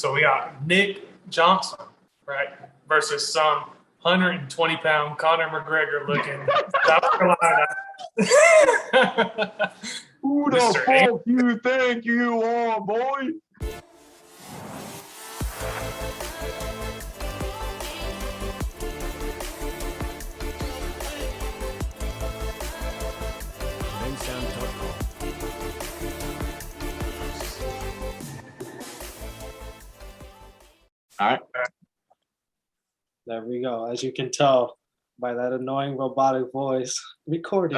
So we got Nick Johnson, right, versus some 120-pound Conor McGregor looking South Carolina. Who the fuck you think you are, boy? All right. There we go. As you can tell by that annoying robotic voice, recording.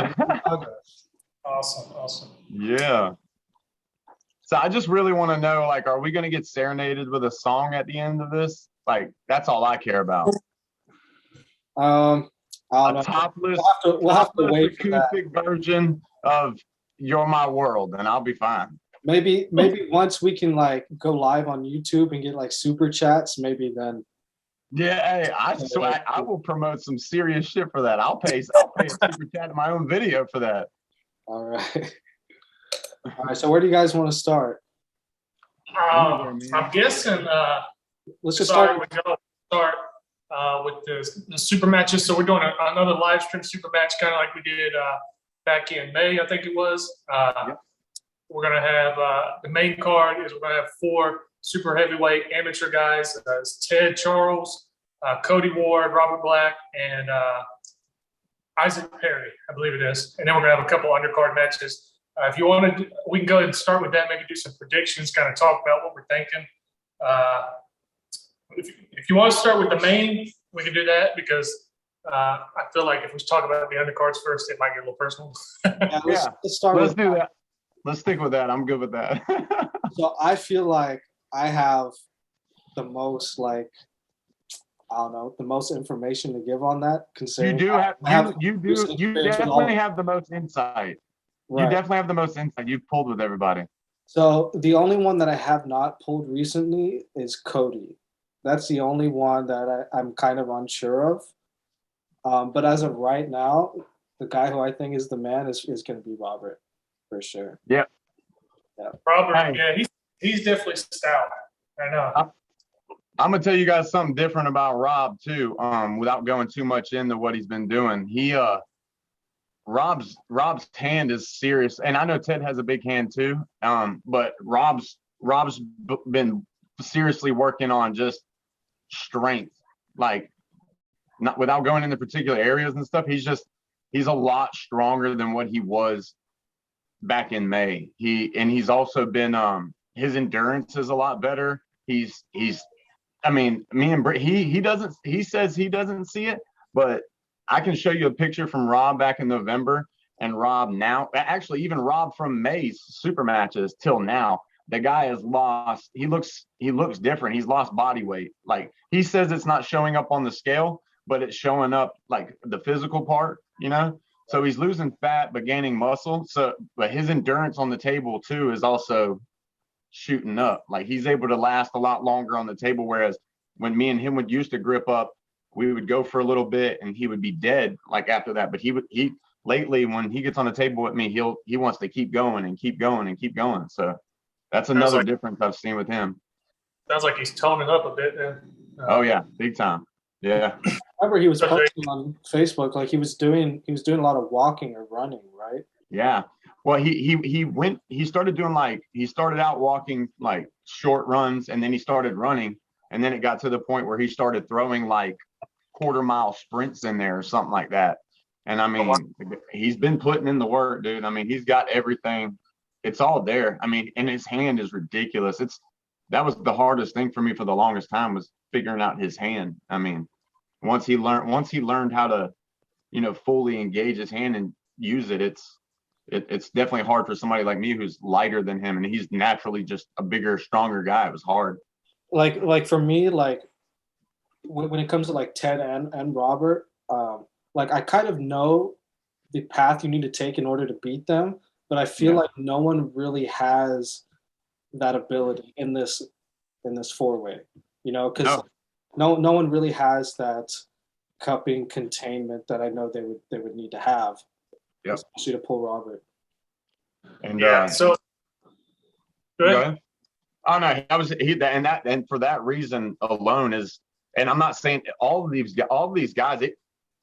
Awesome. Yeah. So I just really want to know, like, are we going to get serenaded with a song at the end of this? Like, that's all I care about. I don't know. Topless, we'll have to wait for that. acoustic version of "You're My World," and I'll be fine. Maybe once we can like go live on YouTube and get like super chats, maybe then. Yeah, hey, I swear I will promote some serious shit for that. I'll pay a super chat in my own video for that. All right. All right. So where do you guys want to start? I'm guessing. Let's just start. We're going to start with the super matches. So we're doing another live stream super match, kind of like we did back in May, I think it was. Yep. We're going to have the main card is we're going to have 4 super heavyweight amateur guys. It's Ted Charles, Cody Ward, Robert Black, and Isaac Perry, I believe it is. And then we're going to have a couple undercard matches. If you want to, we can go ahead and start with that, maybe do some predictions, kind of talk about what we're thinking. If you want to start with the main, we can do that because I feel like if we talk about the undercards first, it might get a little personal. Let's start. Let's do that. Let's stick with that. I'm good with that. So I feel like I have the most, like, I don't know, the most information to give on that. Considering you definitely have the most insight. Right. You definitely have the most insight. You've pulled with everybody. So the only one that I have not pulled recently is Cody. That's the only one that I'm kind of unsure of. But as of right now, the guy who I think is the man is going to be Robert, for sure. Yeah. Robert, yeah, he's definitely stout. I know. I'm gonna tell you guys something different about Rob too. Without going too much into what he's been doing, Rob's hand is serious, and I know Ted has a big hand too. But Rob's been seriously working on just strength, like not without going into particular areas and stuff. He's a lot stronger than what he was back in May. He's also been his endurance is a lot better. I mean, me and he says he doesn't see it, but I can show you a picture from Rob back in November and Rob now. Actually, even Rob from May's super matches till now, the guy has lost. He looks different. He's lost body weight. Like he says, it's not showing up on the scale, but it's showing up like the physical part, you know. So he's losing fat but gaining muscle. So, but his endurance on the table too is also shooting up. Like he's able to last a lot longer on the table. Whereas when me and him would used to grip up, we would go for a little bit and he would be dead like after that. But he lately when he gets on the table with me, he wants to keep going and keep going and keep going. So that's another difference I've seen with him. Sounds like he's toning up a bit then. Oh yeah, big time. Yeah. I remember he was posting on Facebook like he was doing a lot of walking or running, right? Yeah. Well, he started out walking like short runs, and then he started running, and then it got to the point where he started throwing like quarter-mile sprints in there or something like that. And I mean, he's been putting in the work, dude. I mean, he's got everything. It's all there. I mean, and his hand is ridiculous. That was the hardest thing for me for the longest time was figuring out his hand. I mean, once he learned how to, you know, fully engage his hand and use it, it's definitely hard for somebody like me who's lighter than him, and he's naturally just a bigger, stronger guy. It was hard. Like for me, like when it comes to like Ted and Robert, like I kind of know the path you need to take in order to beat them, but I feel like no one really has that ability in this four-way, you know, because no one really has that cupping containment that I know they would need to have, especially to pull Robert. And so go ahead. Oh no, that was he and for that reason alone is, and I'm not saying all these guys,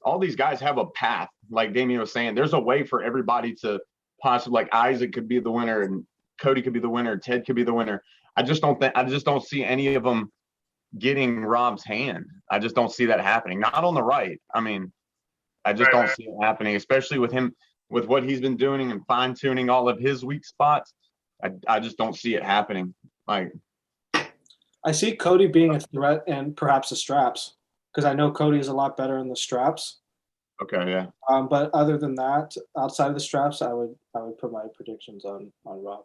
all these guys have a path. Like Damiane was saying, there's a way for everybody to possibly, like Isaac could be the winner and Cody could be the winner, Ted could be the winner. I just don't see any of them getting Rob's hand. I just don't see that happening. Not on the right. I mean, I just don't see it happening, especially with him, with what he's been doing and fine tuning all of his weak spots. I just don't see it happening. Like, I see Cody being a threat and perhaps the straps, because I know Cody is a lot better in the straps. okay, yeah. But other than that, outside of the straps, I would put my predictions on Rob.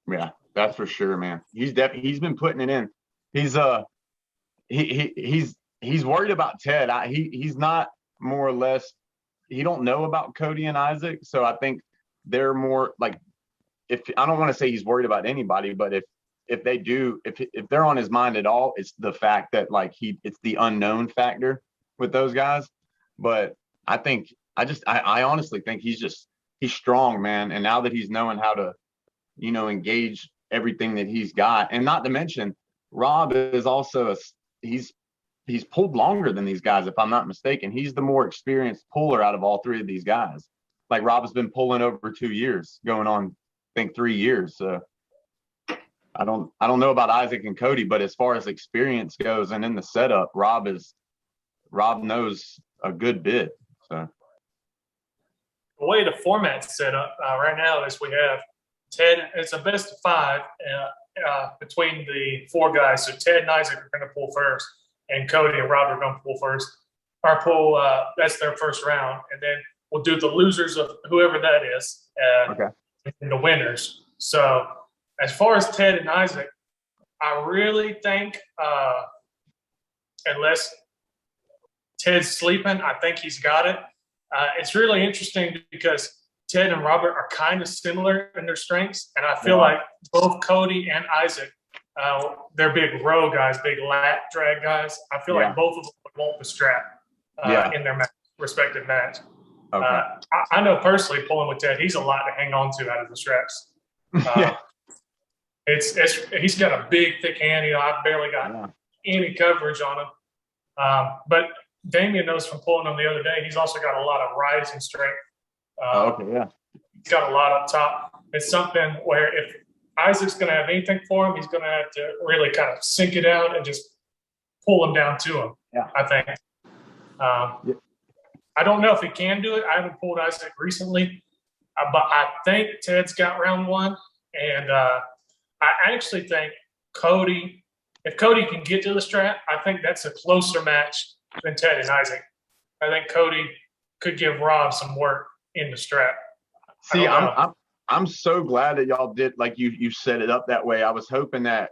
Yeah, that's for sure, man. He's been putting it in. He's he's worried about Ted. He's not, more or less, he don't know about Cody and Isaac, so I think they're more like, if I don't want to say he's worried about anybody, but if they do, if they're on his mind at all, it's the fact that like it's the unknown factor with those guys. But I think I honestly think he's strong, man. And now that he's knowing how to, engage everything that he's got, and not to mention Rob is also he's pulled longer than these guys, if I'm not mistaken. He's the more experienced puller out of all three of these guys. Like Rob's been pulling over 2 years, going on, I think 3 years. So I don't know about Isaac and Cody, but as far as experience goes and in the setup, Rob knows a good bit. So The way the format's set up right now is we have Ted. It's a best of 5 between the 4 guys. So Ted and Isaac are going to pull first, and Cody and Rob are going to pull first. Our pull, that's their first round, and then we'll do the losers of whoever that is, and the winners. So as far as Ted and Isaac, I really think unless Ted's sleeping, I think he's got it. It's really interesting because Ted and Robert are kind of similar in their strengths, and I feel like both Cody and Isaac, they're big row guys, big lat drag guys. I feel like both of them want the strap in their respective match. okay. I know personally, pulling with Ted, he's a lot to hang on to out of the straps. He's got a big, thick hand. I've barely got any coverage on him. But Damiane knows from pulling him the other day, he's also got a lot of rising strength. He's got a lot up top. It's something where if Isaac's going to have anything for him, he's going to have to really kind of sink it out and just pull him down to him, I think. I don't know if he can do it. I haven't pulled Isaac recently, but I think Ted's got round 1. And I actually think if Cody can get to the strap, I think that's a closer match than Ted and Isaac. I think Cody could give Rob some work in the strap. See, I'm so glad that y'all did, like you set it up that way. I was hoping that,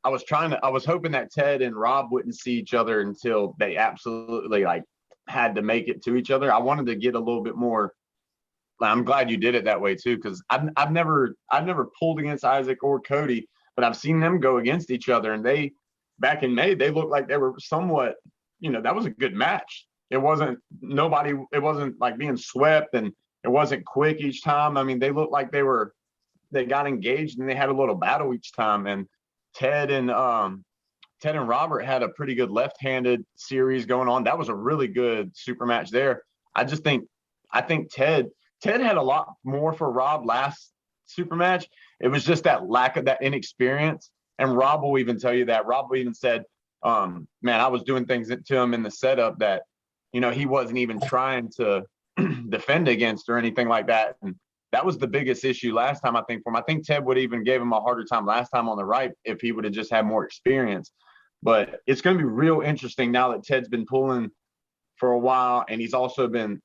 I was hoping that Ted and Rob wouldn't see each other until they absolutely like had to make it to each other. I wanted to get a little bit more. I'm glad you did it that way too, because I've never pulled against Isaac or Cody, but I've seen them go against each other, and they, back in May, they looked like they were somewhat, that was a good match. It wasn't like being swept, and it wasn't quick each time. I mean, they looked like they got engaged and they had a little battle each time. And Ted and Robert had a pretty good left-handed series going on. That was a really good super match there. I think Ted had a lot more for Rob last super match. It was just that lack of that inexperience. And Rob will even tell you that. Rob even said, man, I was doing things to him in the setup that, he wasn't even trying to defend against or anything like that. And that was the biggest issue last time, I think, for him. I think Ted would even gave him a harder time last time on the right if he would have just had more experience. But it's going to be real interesting now that Ted's been pulling for a while, and he's also been,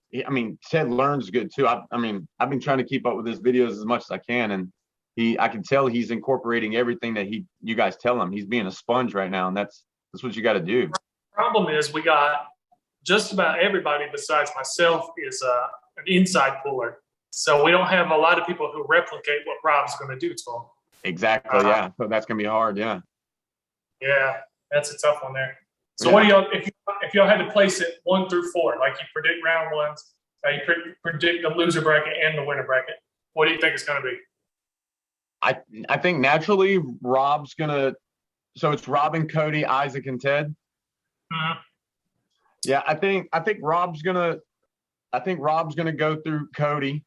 Ted learns good too. I've been trying to keep up with his videos as much as I can, and I can tell he's incorporating everything that you guys tell him. He's being a sponge right now, and that's what you got to do. The problem is we got just about everybody besides myself is an inside puller. So we don't have a lot of people who replicate what Rob's going to do to him. Exactly, yeah. So that's going to be hard, yeah. Yeah, that's a tough one there. So what do y'all, if y'all had to place it 1 through 4, like you predict round 1s, you predict the loser bracket and the winner bracket, what do you think it's going to be? I think naturally Rob's gonna. So it's Rob and Cody, Isaac and Ted. Mhm. Yeah, I think Rob's gonna go through Cody.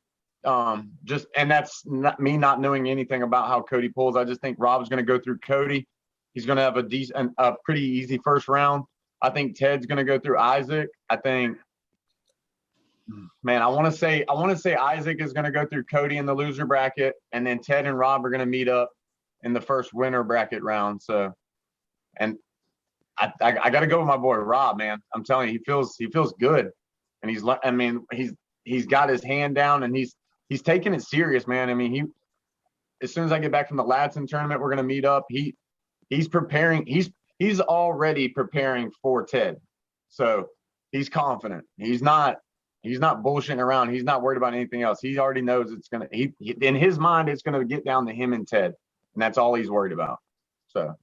Just and that's not me not knowing anything about how Cody pulls. I just think Rob's gonna go through Cody. He's gonna have a pretty easy first round. I think Ted's gonna go through Isaac. I think, man, I want to say Isaac is gonna go through Cody in the loser bracket, and then Ted and Rob are gonna meet up in the first winner bracket round. So, and I got to go with my boy Rob, man. I'm telling you, he feels good, and he's got his hand down, and he's taking it serious, man. I mean, as soon as I get back from the Ladson tournament, we're gonna meet up. He's preparing. He's already preparing for Ted, so he's confident. He's not bullshitting around. He's not worried about anything else. He already knows it's gonna. He in his mind, it's gonna get down to him and Ted, and that's all he's worried about. So.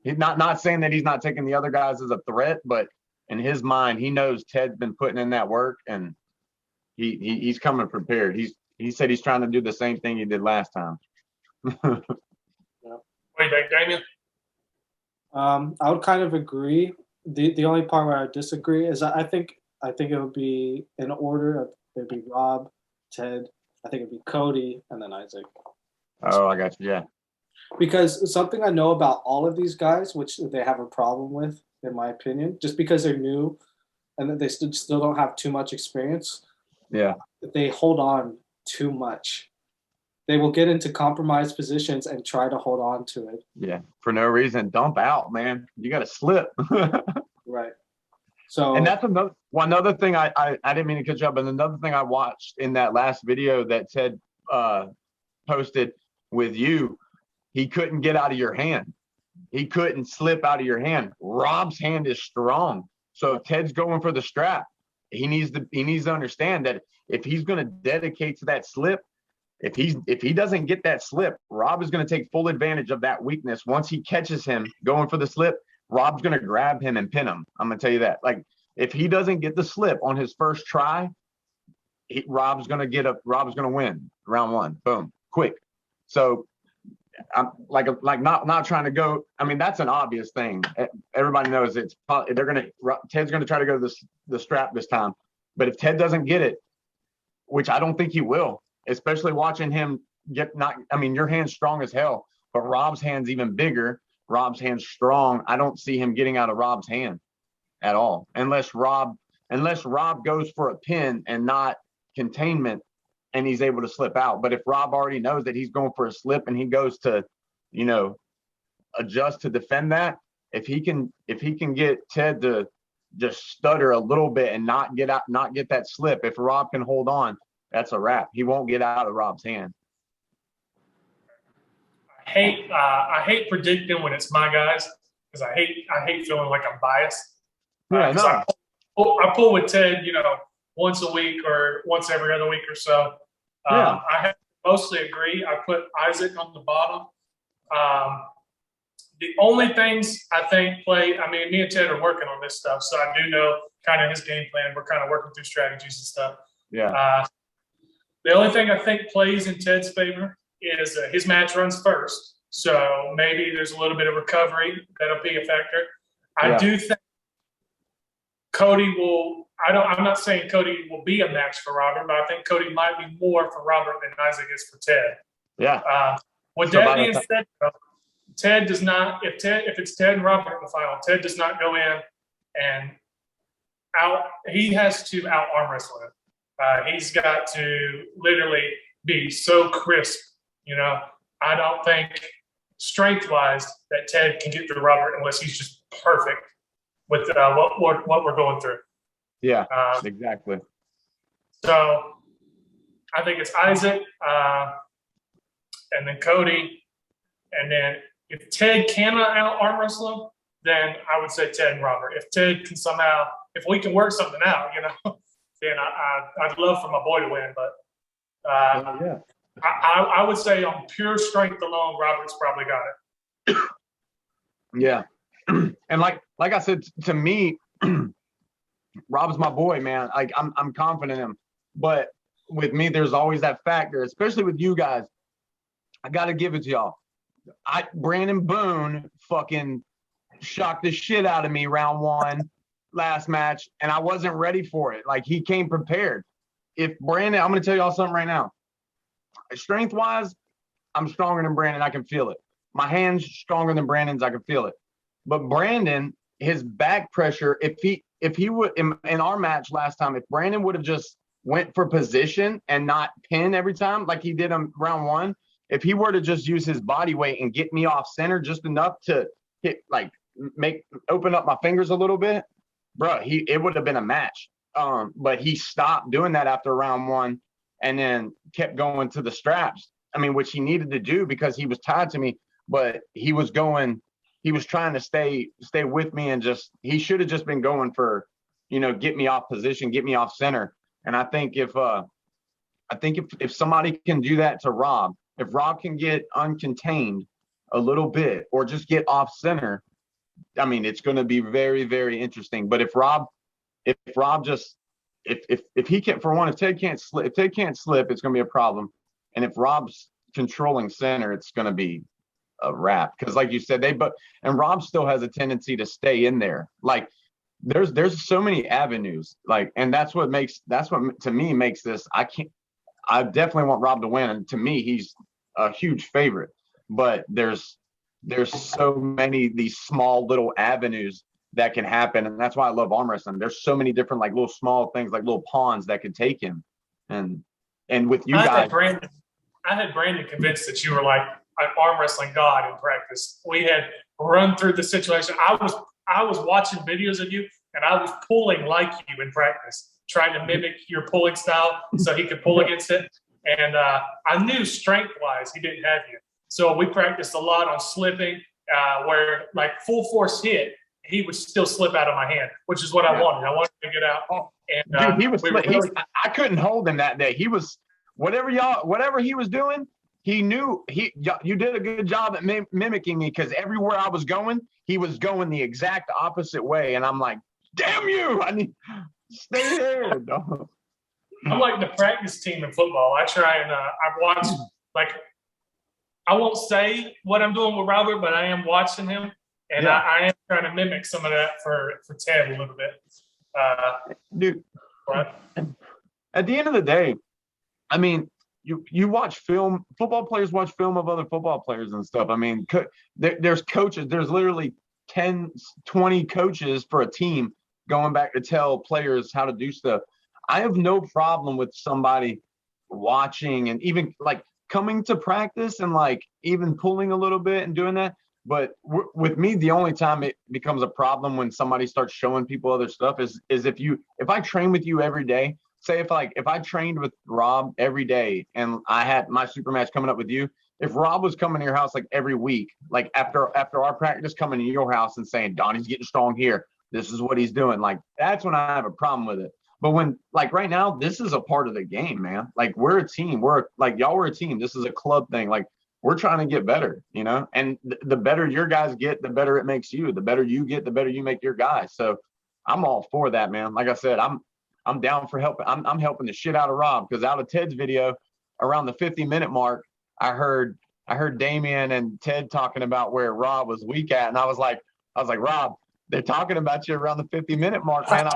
He's not saying that he's not taking the other guys as a threat, but in his mind, he knows Ted's been putting in that work, and he's coming prepared. He said he's trying to do the same thing he did last time. What do you think, Damian? I would kind of agree. The only part where I disagree is I think it would be in order. It'd be Rob, Ted. I think it'd be Cody, and then Isaac. Oh, I got you. Yeah. Because something I know about all of these guys, which they have a problem with, in my opinion, just because they're new and that they still don't have too much experience. Yeah. They hold on too much. They will get into compromised positions and try to hold on to it. Yeah. For no reason. Dump out, man. You got to slip. Right. So. And that's another thing I didn't mean to catch up, but another thing I watched in that last video that Ted posted with you. He couldn't get out of your hand. He couldn't slip out of your hand. Rob's hand is strong. So if Ted's going for the strap, he needs to understand that if he's going to dedicate to that slip, if he doesn't get that slip, Rob is going to take full advantage of that weakness. Once he catches him going for the slip, Rob's going to grab him and pin him. I'm going to tell you that. Like if he doesn't get the slip on his first try, Rob's going to win round one. Boom, quick. So I'm not trying to go. I mean, that's an obvious thing. Everybody knows Ted's gonna try to go the strap this time. But if Ted doesn't get it, which I don't think he will, especially watching him your hand's strong as hell, but Rob's hand's even bigger. Rob's hand's strong. I don't see him getting out of Rob's hand at all, unless Rob goes for a pin and not containment, and he's able to slip out. But if Rob already knows that he's going for a slip and he goes to, adjust to defend that, if he can get Ted to just stutter a little bit and not get that slip, if Rob can hold on, that's a wrap. He won't get out of Rob's hand. I hate predicting when it's my guys because I hate feeling like I'm biased. Yeah, no. I pull with Ted, once a week or once every other week or so. Yeah. I have to mostly agree. I put Isaac on the bottom. The only things I think play, me and Ted are working on this stuff, so I do know kind of his game plan. We're kind of working through strategies and stuff. Yeah. The only thing I think plays in Ted's favor is his match runs first. So maybe there's a little bit of recovery that'll be a factor. I do think Cody will. I'm not saying Cody will be a match for Robert, but I think Cody might be more for Robert than Isaac is for Ted. Yeah. With that being said, Ted does not. If it's Ted and Robert in the final, Ted does not go in and out. He has to out arm wrestle him. He's got to literally be so crisp. I don't think strength-wise that Ted can get through Robert unless he's just perfect with what we're going through. Yeah, exactly. So I think it's Isaac and then Cody. And then if Ted cannot out arm wrestle him, then I would say Ted and Robert. If Ted can somehow, if we can work something out, then I'd love for my boy to win. But I would say on pure strength alone, Robert's probably got it. Yeah. And like I said, to me, Rob's my boy, man. Like I'm confident in him. But with me, there's always that factor, especially with you guys. I got to give it to y'all. Brandon Boone fucking shocked the shit out of me round 1 last match, and I wasn't ready for it. Like, he came prepared. If Brandon, I'm going to tell y'all something right now. Strength-wise, I'm stronger than Brandon. I can feel it. My hand's stronger than Brandon's. I can feel it. But Brandon, his back pressure, if he would, in our match last time, if Brandon would have just went for position and not pin every time like he did on round 1, if he were to just use his body weight and get me off center just enough to hit, like, open up my fingers a little bit, bro, it would have been a match. But he stopped doing that after round 1 and then kept going to the straps. I mean, which he needed to do because he was tied to me, but he was trying to stay with me, and he should have just been going for, get me off position, get me off center. And I think if somebody can do that to Rob, if Rob can get uncontained a little bit or just get off center, I mean, it's going to be very, very interesting. But if he can't, for one, if Ted can't slip, it's going to be a problem. And if Rob's controlling center, it's going to be a wrap. Because like you said, and Rob still has a tendency to stay in there. Like, there's so many avenues. Like, and that's what to me makes this. I definitely want Rob to win. And to me, he's a huge favorite. But there's so many these small little avenues that can happen, and that's why I love arm wrestling. There's so many different, like, little small things, like little pawns that could take him. And with you guys, I had Brandon convinced that you were like an arm wrestling god in practice. We had run through the situation. I was watching videos of you, and I was pulling like you in practice, trying to mimic your pulling style so he could pull against it. And I knew strength-wise he didn't have you. So we practiced a lot on slipping, where, like, full force hit, he would still slip out of my hand, which is what I wanted. I wanted to get out. And dude, he was. I couldn't hold him that day. He was whatever he was doing. He knew you did a good job at mimicking me, because everywhere I was going, he was going the exact opposite way, and I'm like, damn you! I need stay there. Dog. I'm like the practice team in football. I try and I watch, like, I won't say what I'm doing with Robert, but I am watching him. And I am trying to mimic some of that for Ted a little bit. Dude, but at the end of the day, I mean, you watch film, football players watch film of other football players and stuff. I mean, there's coaches, there's literally 10, 20 coaches for a team going back to tell players how to do stuff. I have no problem with somebody watching and even, like, coming to practice and, like, even pulling a little bit and doing that. But with me, the only time it becomes a problem when somebody starts showing people other stuff is if I train with you every day. Say if I trained with Rob every day and I had my super match coming up with you, if Rob was coming to your house like every week, like after our practice, coming to your house and saying, Donnie's getting strong here, this is what he's doing, like, that's when I have a problem with it. But when, like, right now, this is a part of the game, man. Like, we're a team. Y'all were a team. This is a club thing. Like, we're trying to get better, and the better your guys get, the better it makes you. The better you get, the better you make your guys. So I'm all for that, man. Like I said, I'm down for helping. I'm helping the shit out of Rob, because out of Ted's video around the 50-minute mark, I heard Damiane and Ted talking about where Rob was weak at. And I was like, Rob, they're talking about you around the 50-minute mark, man. I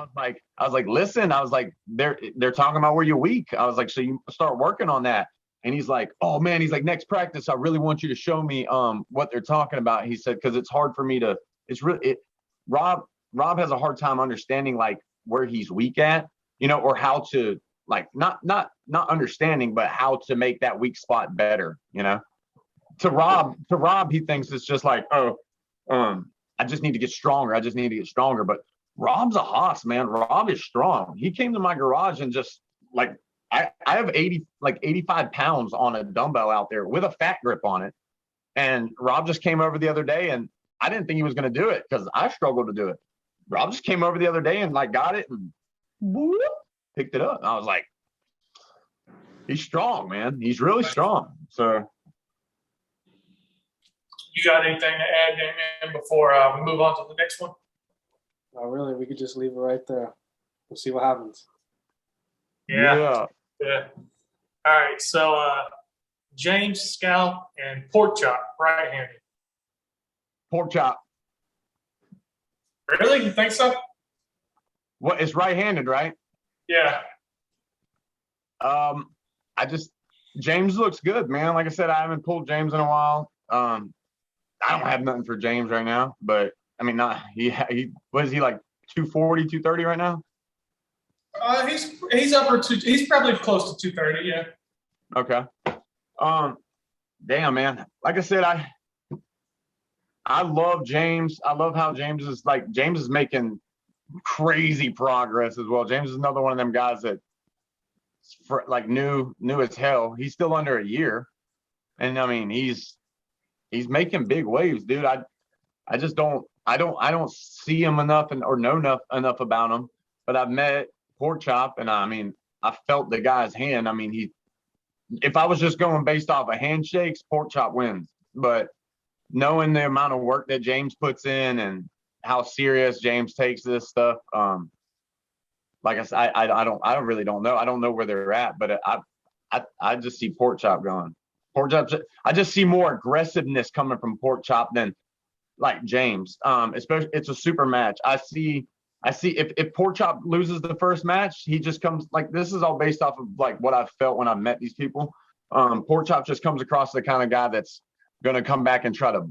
was like, listen, I was like, they're talking about where you're weak. I was like, so you start working on that. And he's like, oh man, he's like, next practice, I really want you to show me what they're talking about. He said, because it's hard for me to, Rob has a hard time understanding, like, where he's weak at, or how to, like, not understanding, but how to make that weak spot better, To Rob, he thinks it's just like, I just need to get stronger. But Rob's a hoss, man. Rob is strong. He came to my garage and just, like, I have 85 pounds on a dumbbell out there with a fat grip on it. And Rob just came over the other day, and I didn't think he was going to do it because I struggled to do it. Rob just came over the other day and, like, got it and whoop, picked it up. And I was like, he's strong, man. He's really strong. So. You got anything to add, Damiane, before we move on to the next one? No, really. We could just leave it right there. We'll see what happens. Yeah. All right. So James scalp and pork chop, right-handed. Pork chop. Really? You think so? What? It's right-handed, right? Yeah. James looks good, man. Like I said, I haven't pulled James in a while. I don't have nothing for James right now, but I mean, not he. What is he like? 240, 230 right now? He's upper two. He's probably close to 230. Yeah. Okay. Damn, man. Like I said, I love James. I love how James is making crazy progress as well. James is another one of them guys that like new as hell. He's still under a year, and I mean he's making big waves, dude. I just don't see him enough or know enough about him. But I've met Pork Chop, and I mean I felt the guy's hand. I mean if I was just going based off of handshakes, Pork Chop wins. But knowing the amount of work that James puts in and how serious James takes this stuff, like I said, I really don't know. I don't know where they're at, but I just see Pork Chop going. Pork Chop. I just see more aggressiveness coming from Pork Chop than like James. Especially it's a super match. I see if Pork Chop loses the first match, he just comes like this is all based off of like what I've felt when I've met these people. Pork Chop just comes across the kind of guy that's gonna come back and try to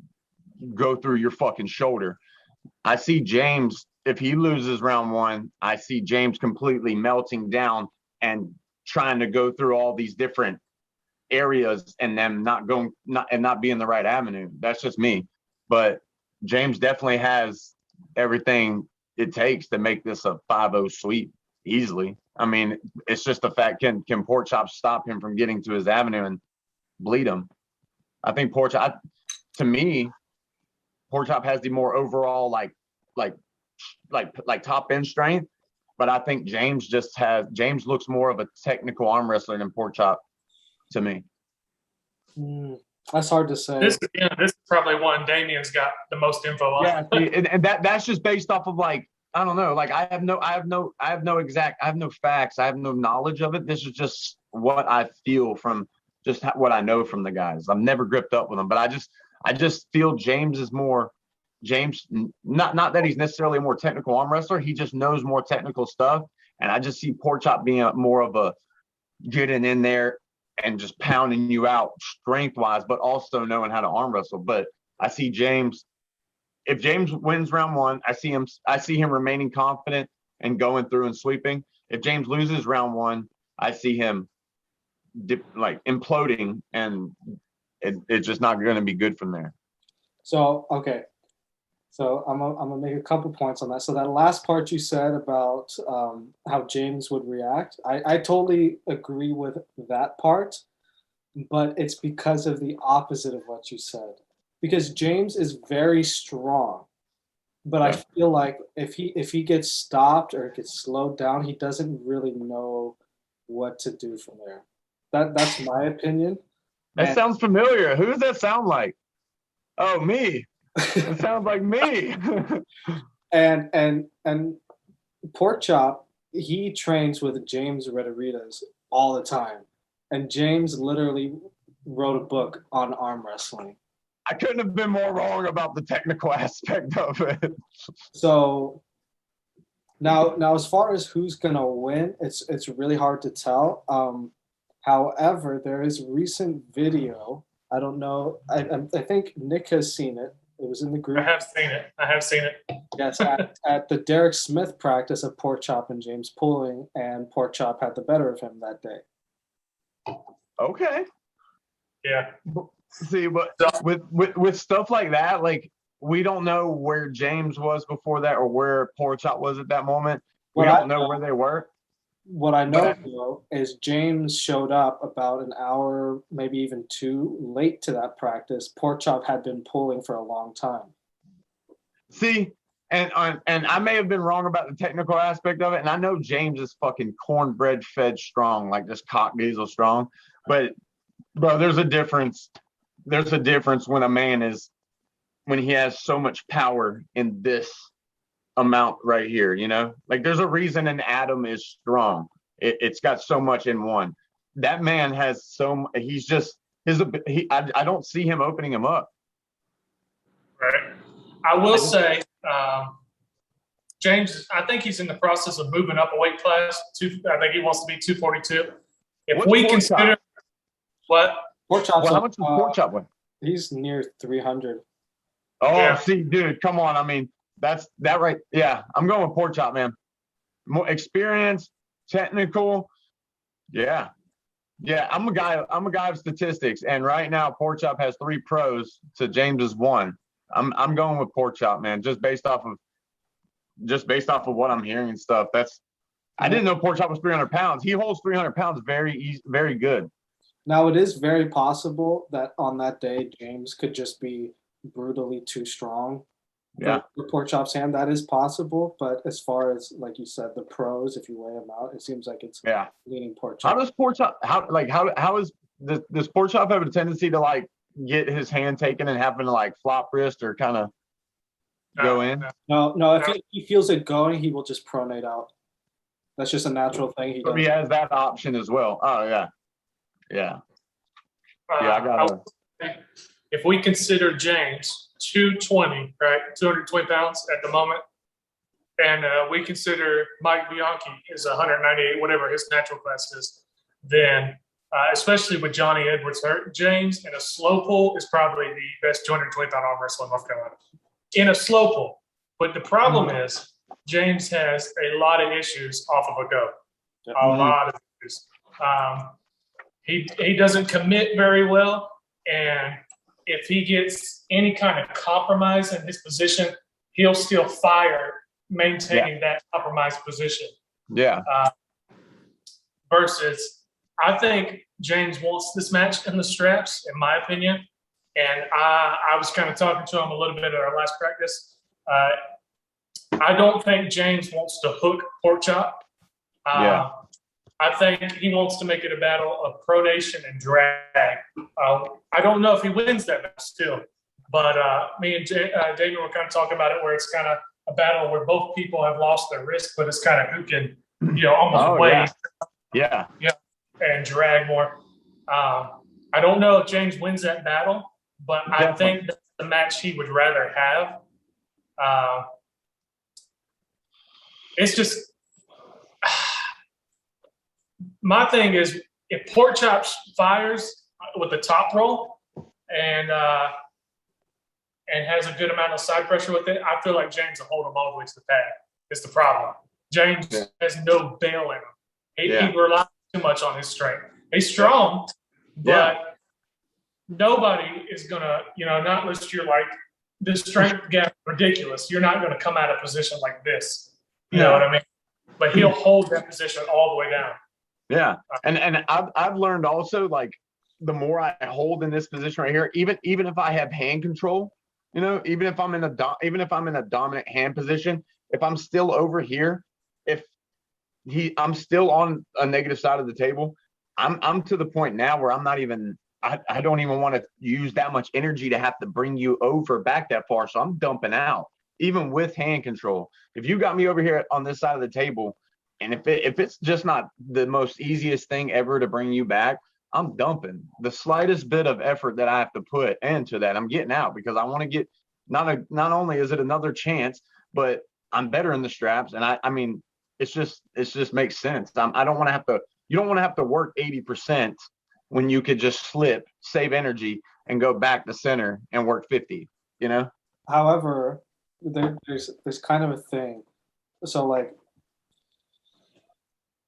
go through your fucking shoulder. I see James, if he loses round one, I see James completely melting down and trying to go through all these different areas and them not being the right avenue. That's just me. But James definitely has everything it takes to make this a 5-0 sweep easily. I mean, it's just the fact, can Pork Chop stop him from getting to his avenue and bleed him? I think Pork Chop, to me, Pork Chop has the more overall like top end strength, but I think James looks more of a technical arm wrestler than Pork Chop to me. That's hard to say. This is probably one Damiane's got the most info on. Yeah, and that's just based off of like I don't know. Like I have no facts. I have no knowledge of it. This is just what I feel from just what I know from the guys. I've never gripped up with them, but I just feel James is more. James, not that he's necessarily a more technical arm wrestler. He just knows more technical stuff, and I just see Pork Chop being more of a getting in there and just pounding you out strength wise, but also knowing how to arm wrestle. But I see James. If James wins round one, I see him remaining confident and going through and sweeping. If James loses round one, I see him imploding, and it's just not going to be good from there. So okay, so I'm gonna make a couple points on that. So that last part you said about how James would react, I totally agree with that part, but it's because of the opposite of what you said. Because James is very strong, but I feel like if he gets stopped or gets slowed down, he doesn't really know what to do from there. That's my opinion. That sounds familiar. Who does that sound like? Oh, me. It sounds like me. and Pork Chop, he trains with James Rederitas all the time, and James literally wrote a book on arm wrestling. I couldn't have been more wrong about the technical aspect of it. So now as far as who's gonna win, it's really hard to tell. However, there is recent video. I don't know. I think Nick has seen it. It was in the group. I have seen it. Yes, at the Derek Smith practice of Pork Chop and James pulling, and Pork Chop had the better of him that day. Okay. Yeah. See, but with stuff like that, like we don't know where James was before that or where Pork Chop was at that moment. We don't know where they were. What I know though is James showed up about an hour, maybe even two, late to that practice. Pork Chop had been pulling for a long time. See, and I may have been wrong about the technical aspect of it, and I know James is fucking cornbread fed strong, like just cock diesel strong. But bro, there's a difference. There's a difference when when he has so much power in this amount right here, you know? Like there's a reason an atom is strong. It's got so much in one. That man has his I don't see him opening him up. Right. I will say, James, I think he's in the process of moving up a weight class. I think he wants to be 242. If What's we pork consider chop? what? Pork chops. Well, how much is pork chop weigh? He's near 300. Oh, Yeah. see, dude, come on. I mean, that right. Yeah, I'm going with pork chop, man. More experience, technical. Yeah. Yeah, I'm a guy of statistics, and right now Pork Chop has 3 pros to James's 1. I'm going with Pork Chop, man, just based off of what I'm hearing and stuff. I didn't know Pork Chop was 300 pounds. He holds 300 pounds very easy, very good. Now it is very possible that on that day James could just be brutally too strong. Yeah. For Pork Chop's hand, that is possible. But as far as, like you said, the pros, if you weigh them out, it seems like it's leaning Pork Chop. How does Pork Chop does Pork Chop have a tendency to like get his hand taken and happen to like flop wrist or kind of go in? No. If he feels it going, he will just pronate out. That's just a natural thing he does. He has that option as well. Oh yeah. Yeah. I gotta. If we consider James 220, right, 220 pounds at the moment, and we consider Mike Bianchi is 198, whatever his natural class is, then especially with Johnny Edwards hurt, James in a slow pull is probably the best 220-pound arm wrestler in North Carolina. In a slow pull. But the problem is James has a lot of issues off of a go. A lot of issues. He doesn't commit very well, and if he gets any kind of compromise in his position, he'll still fire maintaining that compromised position. Yeah. Versus, I think James wants this match in the straps, in my opinion. And I was kind of talking to him a little bit at our last practice. I don't think James wants to hook Pork Chop. I think he wants to make it a battle of pronation and drag. I don't know if he wins that match still, but me and Damian were kind of talking about it where it's kind of a battle where both people have lost their wrist, but it's kind of who can, almost weigh. Yeah. And drag more. I don't know if James wins that battle, but I think that's the match he would rather have. It's just my thing is if Pork Chop fires with the top roll and has a good amount of side pressure with it, I feel like James will hold him all the way to the pad. It's the problem. James has no bail in him. He relies too much on his strength. He's strong, but nobody is gonna, not unless you're like the strength gap ridiculous. You're not gonna come out of position like this. You know what I mean? But he'll hold that position all the way down. Yeah, and I've learned also, like, the more I hold in this position right here, even if I have hand control, even if I'm in a dominant hand position, if I'm still over here, I'm still on a negative side of the table, I'm to the point now where I'm not even I don't even want to use that much energy to have to bring you over back that far, so I'm dumping out even with hand control. If you got me over here on this side of the table, and if it's just not the most easiest thing ever to bring you back, I'm dumping. The slightest bit of effort that I have to put into that, I'm getting out, because I want to get not only is it another chance, but I'm better in the straps. And I mean, it's just makes sense. I don't want to have to. You don't want to have to work 80% when you could just slip, save energy, and go back to center and work 50. However, there's kind of a thing. So like,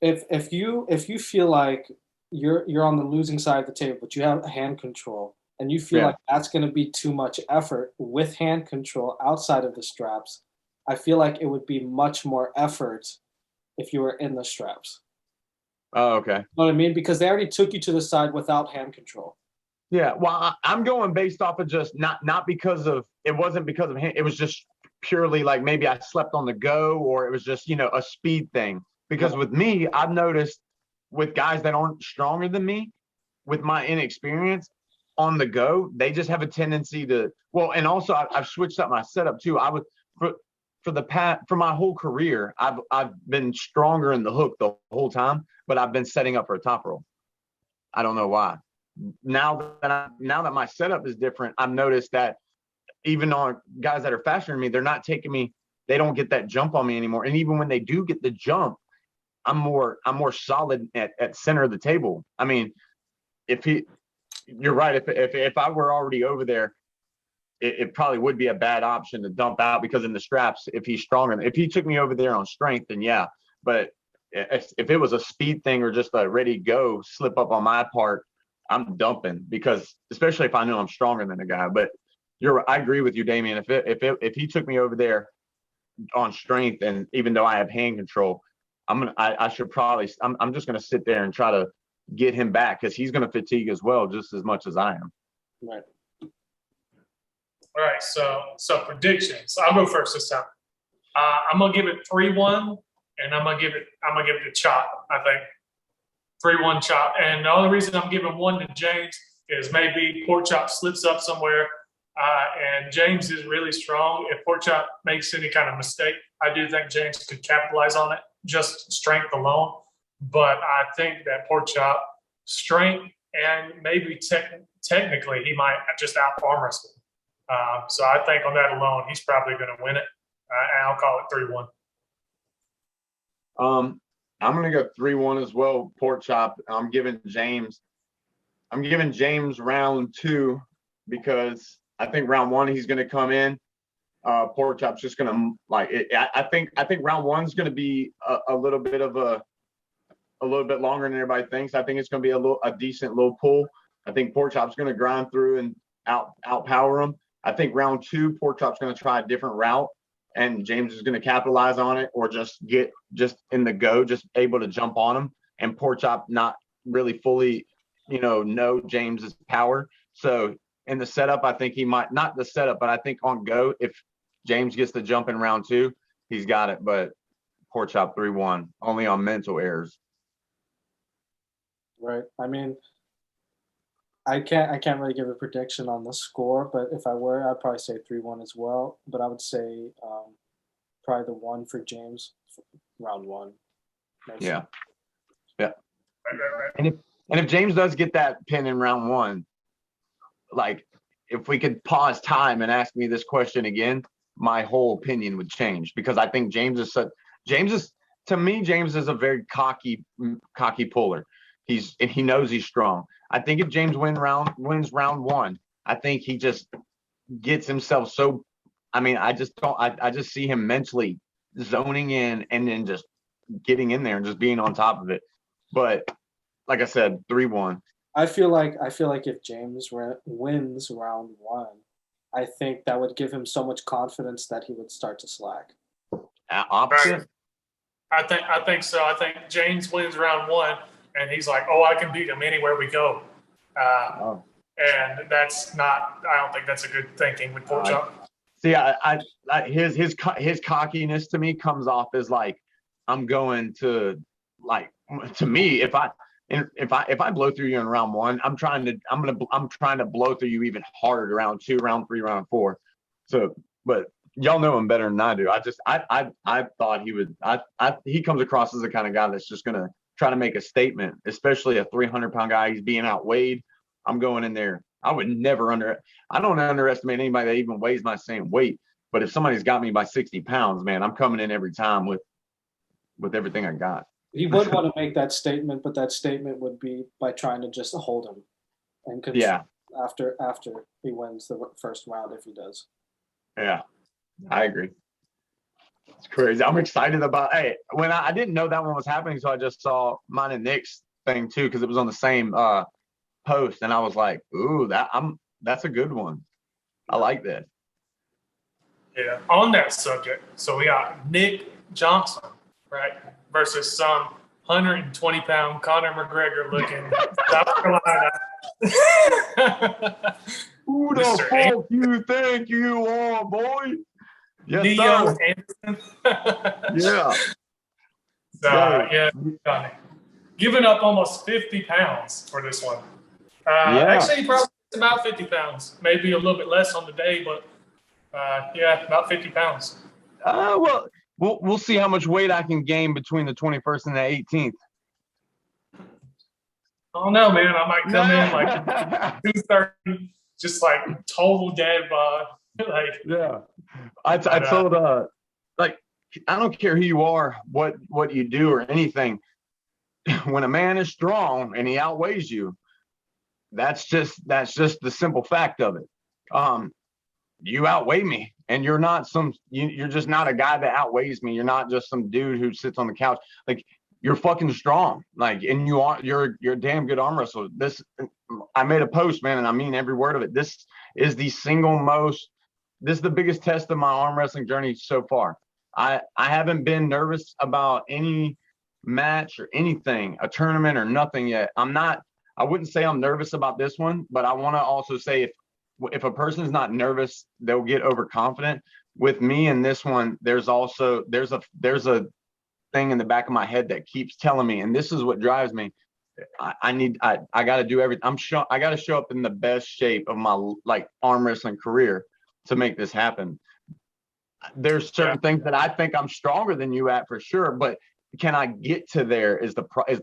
if you feel like you're on the losing side of the table, but you have hand control, and you feel like that's going to be too much effort with hand control outside of the straps, I feel like it would be much more effort if you were in the straps. Oh, okay. You know what I mean? Because they already took you to the side without hand control. Yeah, well, I'm going based off of just not because of, it wasn't because of hand, it was just purely like maybe I slept on the go, or it was just, a speed thing. Because with me, I've noticed with guys that aren't stronger than me, with my inexperience on the go, they just have a tendency to, and also I've switched up my setup too. I would, for my whole career, I've been stronger in the hook the whole time, but I've been setting up for a top roll. I don't know why. now that my setup is different, I've noticed that even on guys that are faster than me, they're not taking me. They don't get that jump on me anymore. And even when they do get the jump, I'm more solid at center of the table. I mean, you're right. If I were already over there, it probably would be a bad option to dump out, because in the straps, if he's stronger, if he took me over there on strength, then yeah. But if it was a speed thing or just a ready go slip up on my part, I'm dumping, because especially if I know I'm stronger than the guy. But I agree with you, Damian. If he took me over there on strength, and even though I have hand control, I should probably I'm just gonna sit there and try to get him back, because he's gonna fatigue as well, just as much as I am. Right. All right, so predictions. I'll go first this time. I'm gonna give it 3-1, and I'm gonna give it to Chop. I think 3-1 Chop. And the only reason I'm giving 1 to James is maybe Pork Chop slips up somewhere, and James is really strong. If Pork Chop makes any kind of mistake, I do think James could capitalize on it, just strength alone. But I think that Pork Chop strength, and maybe technically he might just out-arm wrestle. So I think on that alone, he's probably going to win it. And I'll call it 3-1. I'm going to go 3-1 as well, Pork Chop. I'm giving James round 2, because I think round 1 he's going to come in. Pork Chop's just going to I think round 1's going to be a little bit longer than everybody thinks. I think it's going to be a decent low pull. I think Pork Chop's going to grind through and outpower him. I think round 2, Pork Chop's going to try a different route, and James is going to capitalize on it, or just get in the go, just able to jump on him, and Pork Chop not really fully, know James's power. So in the setup, I think he might not the setup, but I think on go, if James gets the jump in round 2, he's got it. But Pork Chop 3-1, only on mental errors. Right. I mean, I can't really give a prediction on the score, but if I were, I'd probably say 3-1 as well. But I would say probably the 1 for James, round 1. Yeah. And if James does get that pin in round 1, like, if we could pause time and ask me this question again, my whole opinion would change, because I think James is a very cocky puller. He knows he's strong. I think if James wins round 1, I think he just gets himself so. I mean, I just see him mentally zoning in and then just getting in there and just being on top of it. But like I said, 3-1. I feel like if James wins round 1, I think that would give him so much confidence that he would start to slack. Opposite. Right. I think so. I think James wins round 1. And he's like, "Oh, I can beat him anywhere we go," and that's not. I don't think that's a good thinking with Pork Chop. See, his cockiness to me comes off as like, I'm going to, like, to me, if I blow through you in round 1, I'm trying to blow through you even harder round 2, round 3, round 4. So, but y'all know him better than I do. I thought he would. He comes across as the kind of guy that's just gonna try to make a statement, especially a 300-pound guy. He's being outweighed. I'm going in there. I don't underestimate anybody that even weighs my same weight. But if somebody's got me by 60 pounds, man, I'm coming in every time with everything I got. He would want to make that statement, but that statement would be by trying to just hold him and control after he wins the first round, if he does. Yeah, I agree. It's crazy. I'm excited about. Hey, when I didn't know that one was happening, so I just saw mine and Nick's thing too, because it was on the same post, and I was like, "Ooh, that's a good one. I like that." Yeah. On that subject, so we got Nick Johnson, right, versus some 120-pound Conor McGregor looking South Carolina. Who the fuck you think you are, boy? Yes, Neo sir. Anderson. Yeah. Yeah. Giving up almost 50 pounds for this one. Actually, probably about 50 pounds. Maybe a little bit less on the day, but about 50 pounds. Well, we'll see how much weight I can gain between the 21st and the 18th. I don't know, man. I might come in like Nah. 2:30, just like total dead bod. Like, Yeah. I but told like I don't care who you are, what you do or anything. When a man is strong and he outweighs you, that's just the simple fact of it. Um, you outweigh me, and you're just not a guy that outweighs me. You're not just some dude who sits on the couch. Like you're fucking strong. Like, and you're a damn good arm wrestler. I made a post, man, and I mean every word of it. Is the single most this is the biggest test of my arm wrestling journey so far. I haven't been nervous about any match or anything, a tournament or nothing yet. I wouldn't say I'm nervous about this one, but I want to also say if a person's not nervous, they'll get overconfident. With me in this one, there's a thing in the back of my head that keeps telling me, and this is what drives me. I got to do everything. I got to show up in the best shape of my like arm wrestling career to make this happen. There's certain things that I think I'm stronger than you at for sure, but can I get to there is the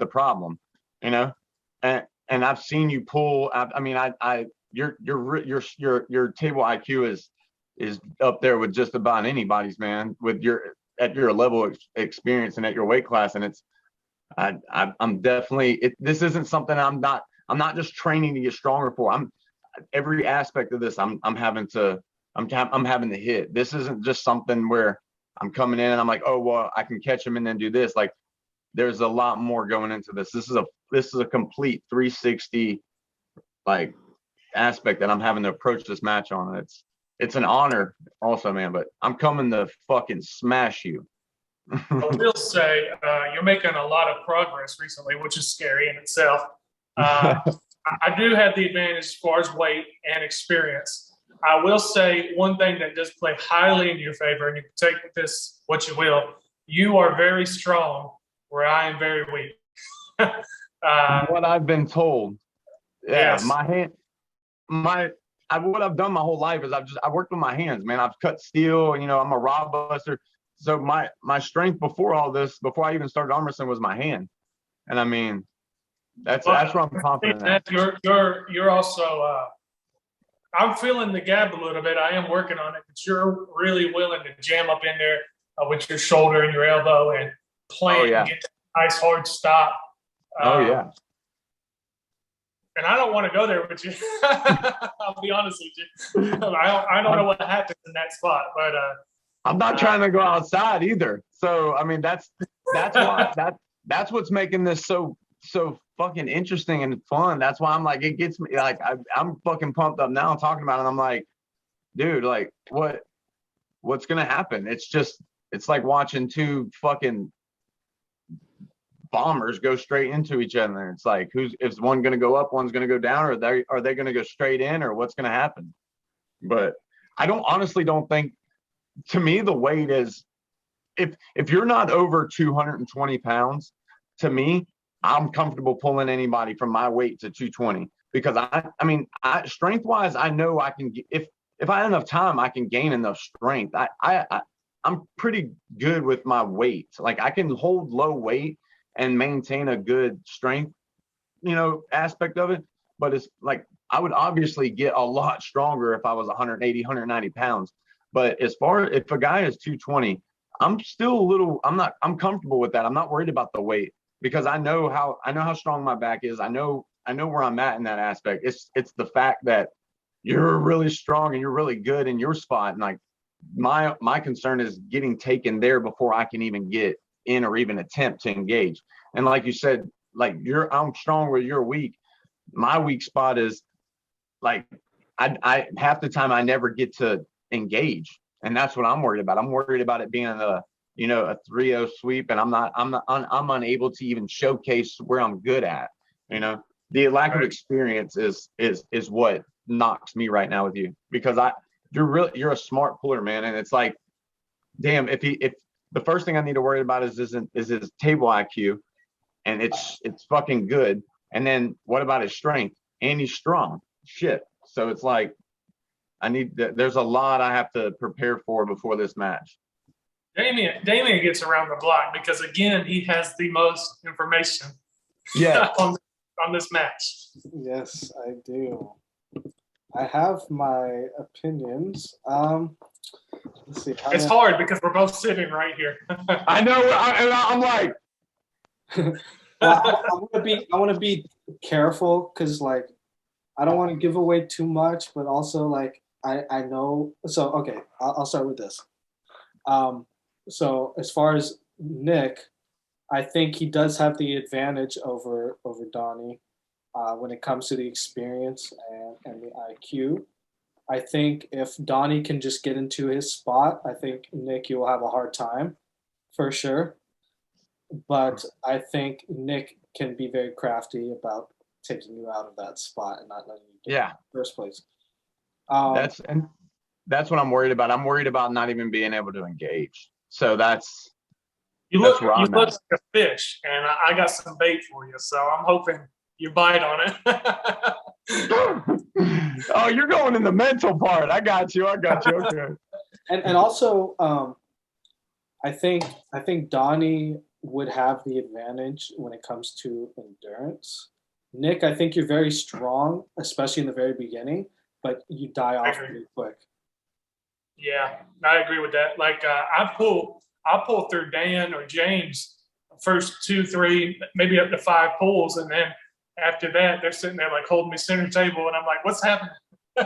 problem, you know? And I've seen you pull. I mean, your table IQ is up there with just about anybody's, man. With at your level of experience and at your weight class, and I'm definitely this isn't something I'm not just training to get stronger for. I'm every aspect of this. I'm having to hit. This isn't just something where I'm coming in and I'm like, oh well, I can catch him and then do this. Like there's a lot more going into this. This is a complete 360 like aspect that I'm having to approach this match on. It's an honor also, man, but I'm coming to fucking smash you. I will say you're making a lot of progress recently, which is scary in itself. I do have the advantage as far as weight and experience. I will say one thing that does play highly in your favor, and you can take this what you will. You are very strong, where I am very weak. What I've been told. Yeah, yes. What I've done my whole life is I worked with my hands, man. I've cut steel, I'm a rod buster. So my strength before all this, before I even started arm wrestling, was my hand. And I mean, that's where I'm confident at. You're also I'm feeling the gap a little bit. I am working on it, but you're really willing to jam up in there with your shoulder and your elbow and plant and get a nice hard stop. Yeah. And I don't want to go there with you. I'll be honest with you. I don't know what happens in that spot, but I'm not trying to go outside either. So I mean, that's why that's what's making this so fucking interesting and fun. That's why I'm like, it gets me like I'm fucking pumped up now talking about it. And I'm like, dude, like what's gonna happen? It's like watching two fucking bombers go straight into each other. It's like is one gonna go up, one's gonna go down, or are they gonna go straight in, or what's gonna happen? But I honestly don't think, to me, the weight is if you're not over 220 pounds, to me, I'm comfortable pulling anybody from my weight to 220 because I mean, strength wise, I know I can if I have enough time, I can gain enough strength. I'm pretty good with my weight. Like I can hold low weight and maintain a good strength, aspect of it. But it's like I would obviously get a lot stronger if I was 180, 190 pounds. But as far as if a guy is 220, I'm comfortable with that. I'm not worried about the weight because I know how strong my back is. I know where I'm at in that aspect. It's the fact that you're really strong and you're really good in your spot. And like my concern is getting taken there before I can even get in or even attempt to engage. And like you said, like I'm strong where you're weak. My weak spot is like I half the time I never get to engage, and that's what I'm worried about. I'm worried about it being a 3-0 sweep, and I'm unable to even showcase where I'm good at. The lack of experience is what knocks me right now with you because you're a smart puller, man, and it's like, damn, if the first thing I need to worry about is his table IQ, and it's fucking good, and then what about his strength? And he's strong, shit. So it's like there's a lot I have to prepare for before this match. Damiane gets around the block because again he has the most information. Yeah. on this match? Yes, I do. I have my opinions. Let's see. It's hard because we're both sitting right here. I know, and I'm like, well, I want to be careful because like I don't want to give away too much, but also like I know. So okay, I'll start with this. So as far as Nick, I think he does have the advantage over Donnie when it comes to the experience and the IQ. I think if Donnie can just get into his spot, I think Nick, you will have a hard time for sure. But I think Nick can be very crafty about taking you out of that spot and not letting you get in the first place. That's what I'm worried about. I'm worried about not even being able to engage. So that's you look like a fish, and I got some bait for you. So I'm hoping you bite on it. Oh, you're going in the mental part. I got you. Okay. And also, I think Donnie would have the advantage when it comes to endurance. Nick, I think you're very strong, especially in the very beginning, but you die off pretty quick. Yeah, I agree with that. Like I pull through Dan or James first 2, 3, maybe up to 5 pulls, and then after that they're sitting there like holding me center table, and I'm like, what's happening?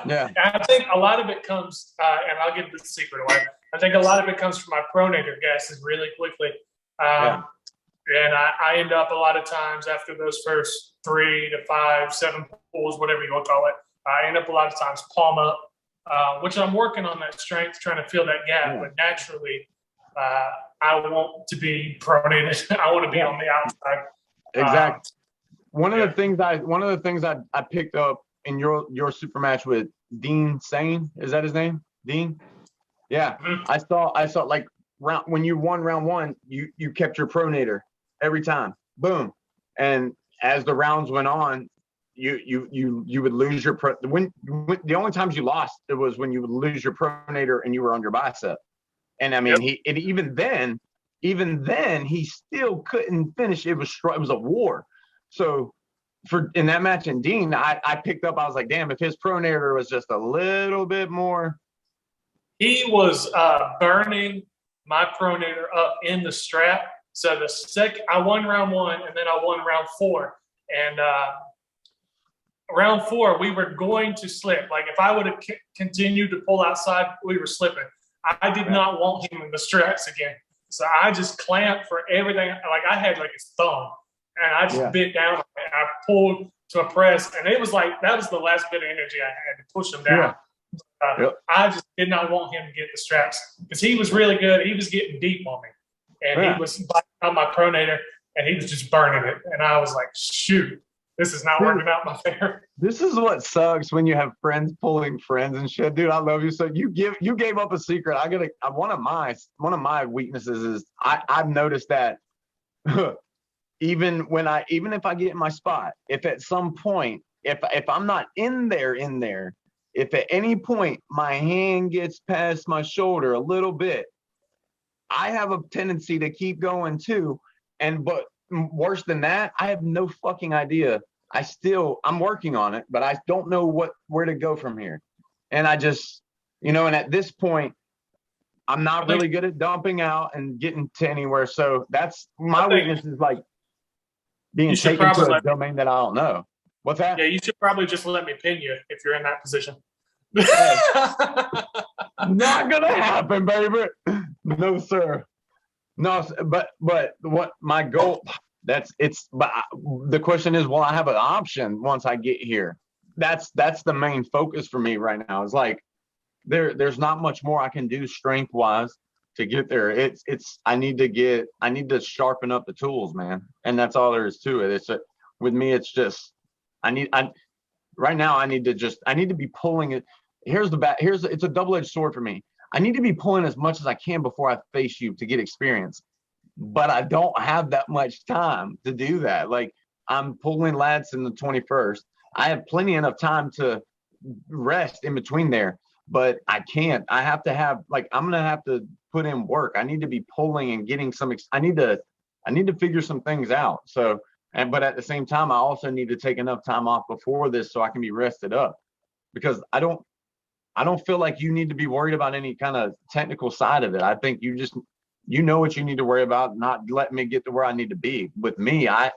Yeah. I think a lot of it comes, and I'll give the secret away. I think a lot of it comes from my pronator gases really quickly. And I end up a lot of times after those first 3 to 5, 7 pulls, whatever you want to call it, I end up a lot of times palm up, which I'm working on that strength, trying to fill that gap. But naturally, I want to be pronated. I want to be on the outside. Exactly. One of the things I picked up in your super match with Dean Sane, is that his name? Dean? Yeah. Mm-hmm. I saw like when you won round 1, you kept your pronator every time. Boom. And as the rounds went on, you would lose your when the only times you lost it was when you would lose your pronator and you were on your bicep. And I mean, even then he still couldn't finish. It was a war. So in that match in Dean, I picked up, I was like, damn, if his pronator was just a little bit more. He was burning my pronator up in the strap. So I won round 1, and then I won round 4. And round 4, we were going to slip. Like if I would have continued to pull outside, we were slipping. I did not want him in the straps again. So I just clamped for everything. Like I had like his thumb, and I just bit down. And I pulled to a press, and it was like that was the last bit of energy I had to push him down. I just did not want him to get the straps because he was really good. He was getting deep on me, and he was biting on my pronator, and he was just burning it. And I was like, shoot, this is not working out in my favor. This is what sucks when you have friends pulling friends and shit, dude. I love you. So you gave up a secret. One of my weaknesses is I've noticed that even if I get in my spot, if at some point if I'm not in there, if at any point my hand gets past my shoulder a little bit, I have a tendency to keep going too. But worse than that, I have no fucking idea. I'm working on it, but I don't know where to go from here. And I just, and at this point, I'm not really good at dumping out and getting to anywhere. So that's my weakness, is like being taken to a domain that I don't know. What's that? Yeah, you should probably just let me pin you if you're in that position. Not gonna happen, baby. No, sir. No, but what my goal? But the question is, will I have an option once I get here? That's the main focus for me right now. It's like there's not much more I can do strength wise to get there. I need to sharpen up the tools, man, and that's all there is to it. With me, it's just right now I need to be pulling it. It's a double-edged sword for me. I need to be pulling as much as I can before I face you to get experience. But I don't have that much time to do that. Like I'm pulling lats in the 21st. I have plenty enough time to rest in between there, but I can't. I have to have I'm gonna have to put in work. I need to be pulling and getting I need to figure some things out. So But at the same time, I also need to take enough time off before this so I can be rested up, because I don't feel like you need to be worried about any kind of technical side of it. I think you know what you need to worry about, not letting me get to where I need to be. With me, I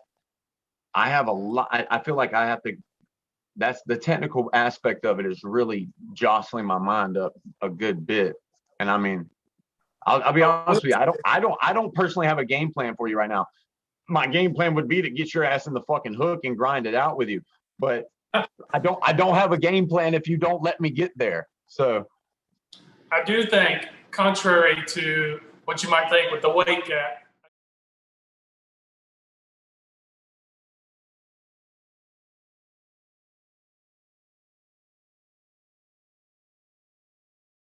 have a lot. I feel like I have to. That's the technical aspect of it is really jostling my mind up a good bit. And I mean, I'll be honest with you. I don't personally have a game plan for you right now. My game plan would be to get your ass in the fucking hook and grind it out with you. But I don't have a game plan if you don't let me get there. So I do think, contrary to what you might think with the weight gap,